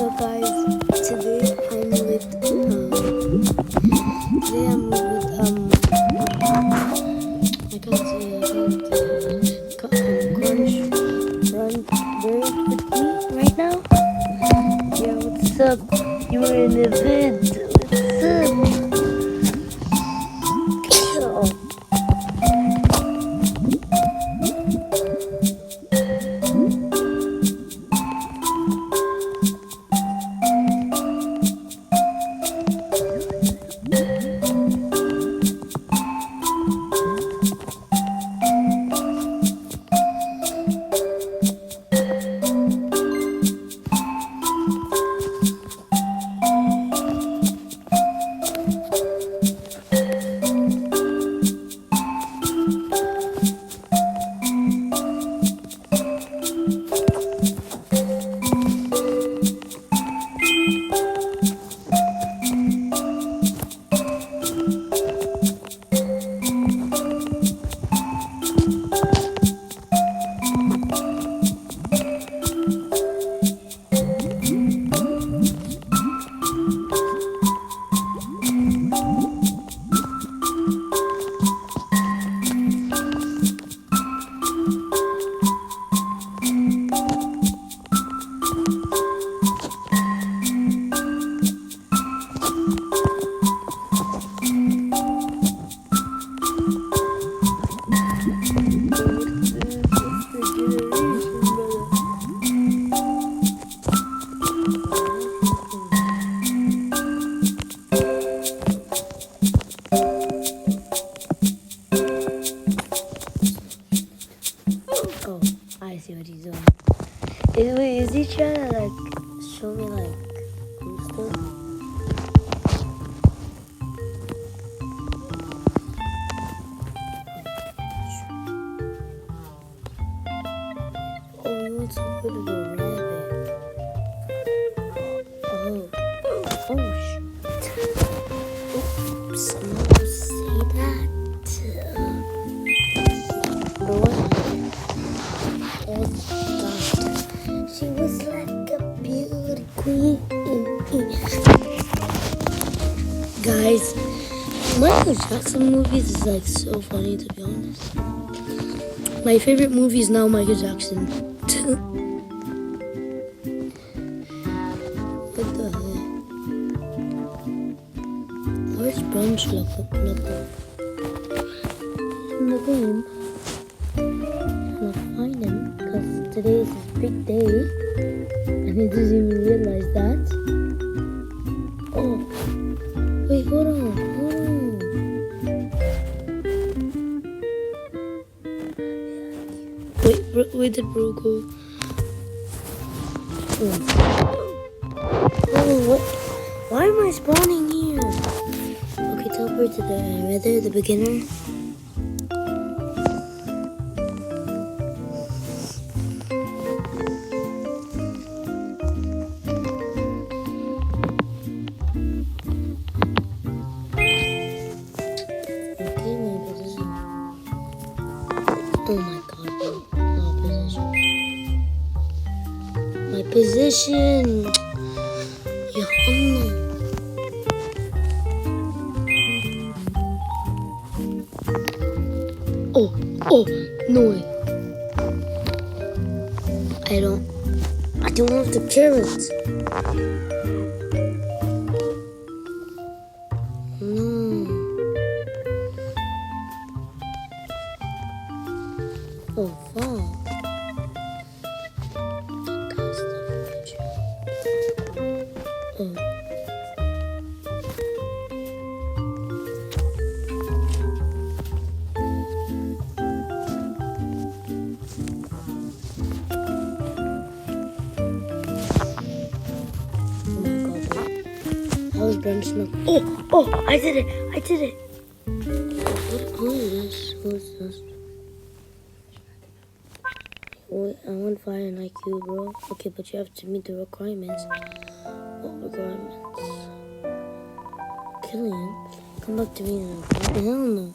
So guys, today I'm with today I'm with I can't say Crunch Run Bird with me right now. Yeah, what's up? You were in the vid. What's up? Oh, I see what he's doing. Is he trying to like show me like cool stuff? Oh, he wants to put it a rabbit. Oh, oh shit. Oops, no, say that. What? Oh God, she was like a beauty queen. Guys, Michael Jackson movies is like so funny, to be honest. My favorite movie is now Michael Jackson. What the heck? Where's Brunch Look in the game? I'm gonna find him because today is his big day and he doesn't even realize that. Oh, wait, hold on. Wait, where did bro go? Oh, what? Why am I spawning here? Okay, teleport to the rather the beginner. Okay, my position. Oh my god, bro. My position. Yeah, oh, no way. I don't have the carrots. No. Oh, wow. Oh. How is Brent Snow? Oh, I did it. Who is this? Wait, I want fire like you, bro. Okay, but you have to meet the requirements. What requirements? Killian, come back to me now. What the hell no?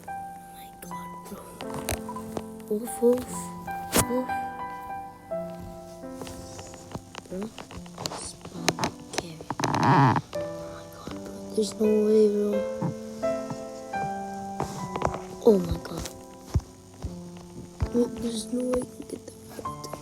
Oh my god, bro. Wolf. bro. Spawn carry. Oh my god, bro. There's no way, bro. Oh my god. Bro, there's no way I can get the rabbit tank.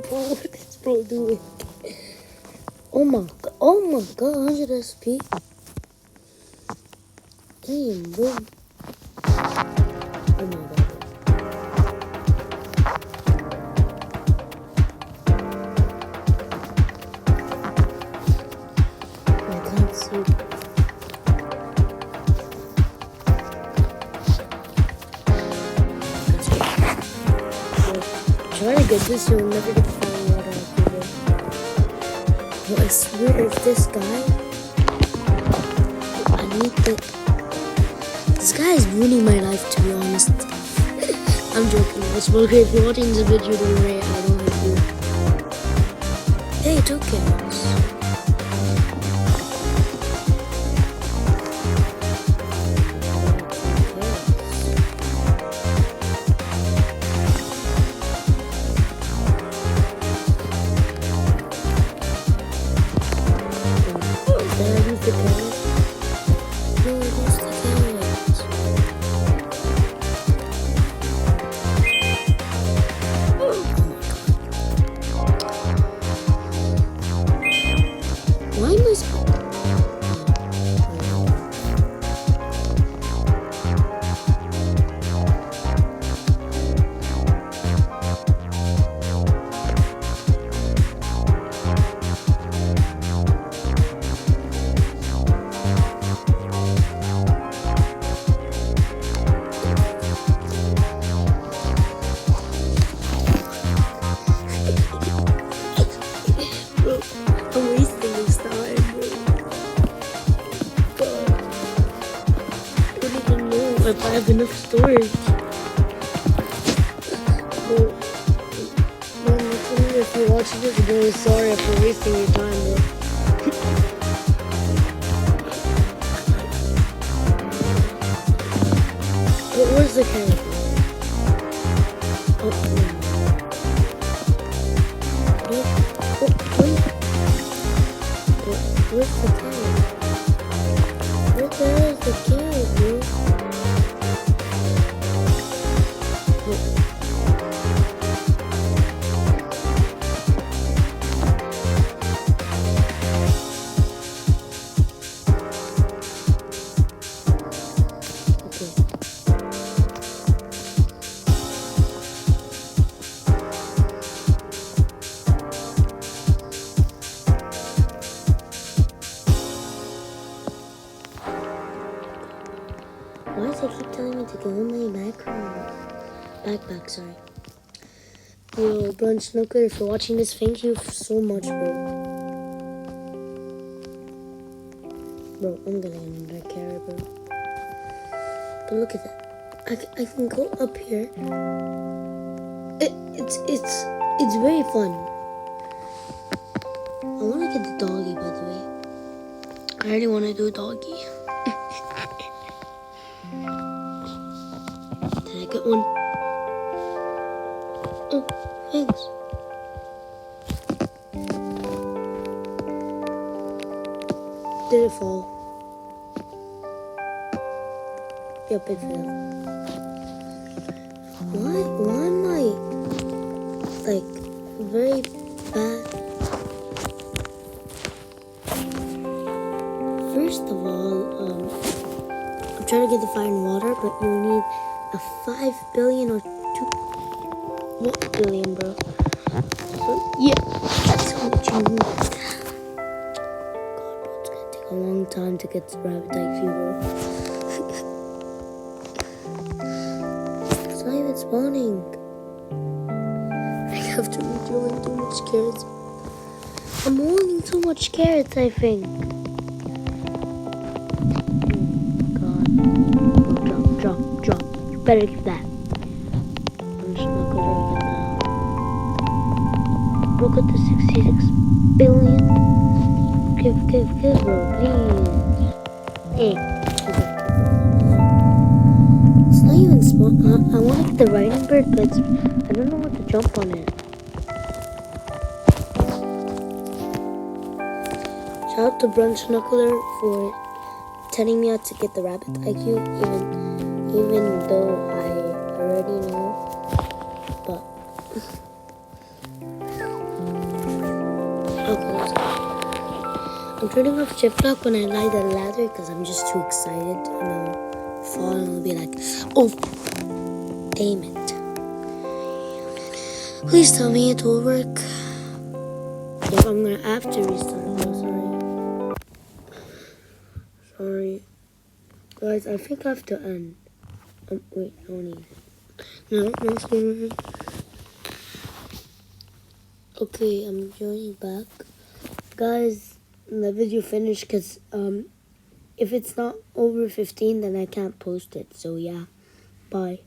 Bro, what is bro doing? Oh my god, 100 SP. Damn, bro. Oh my god. I can't see. Try to get this, you'll never get fire water after this. But I swear, if this guy, I need the. This guy is ruining my life, to be honest. I'm joking. It's okay if you're watching this video, don't worry, I don't like you. Hey, it's okay. The carrot? No, I lost the carrots. Why am I so... I'm wasting this time, bro. God. I don't even know if I have enough storage. Bro, literally, if you're watching this video, sorry for wasting your time, bro. Where's the carrot? Oh, where's the carrot? Where the hell is the carrot, bro? Why does it keep telling me to go in my backpack, sorry. Yo, Brun Snooker, if you're watching this, thank you so much, bro. Bro, I'm gonna get another carrot, bro. But look at that. I can go up here. It's very fun. I wanna get the doggy, by the way. I really wanna do a doggy. Did I get one? Oh, thanks. Did it fall? Yep, it fell. Why am I, like, very bad? First of all, I'm trying to get the fire and water, but you need a 5 billion or 2 what billion, bro? So, yeah, that's what you need. God, what's good? a long time to get to rabbit IQ, bro. It's not even spawning. I have to be doing too much carrots. I'm holding too much carrots, I think. God. Oh, drop. You better get that. I'm just not gonna get that. Look at the 66 billion. Give, bro, please. Hey. Okay. It's not even spawn. I want to get the riding bird, but I don't know what to jump on it. Shout out to Brunch Knuckler for telling me how to get the rabbit IQ, even though I already know. But okay, let's go. I'm turning off shift lock when I lie the ladder because I'm just too excited, and I'll fall and I'll be like, oh, damn it. Please tell me it will work. If I'm gonna have to restart. Sorry. Guys, I think I have to end. Wait, no need. No, sorry. Okay, I'm joining back. Guys, the video finished because if it's not over 15, then I can't post it. So yeah, bye.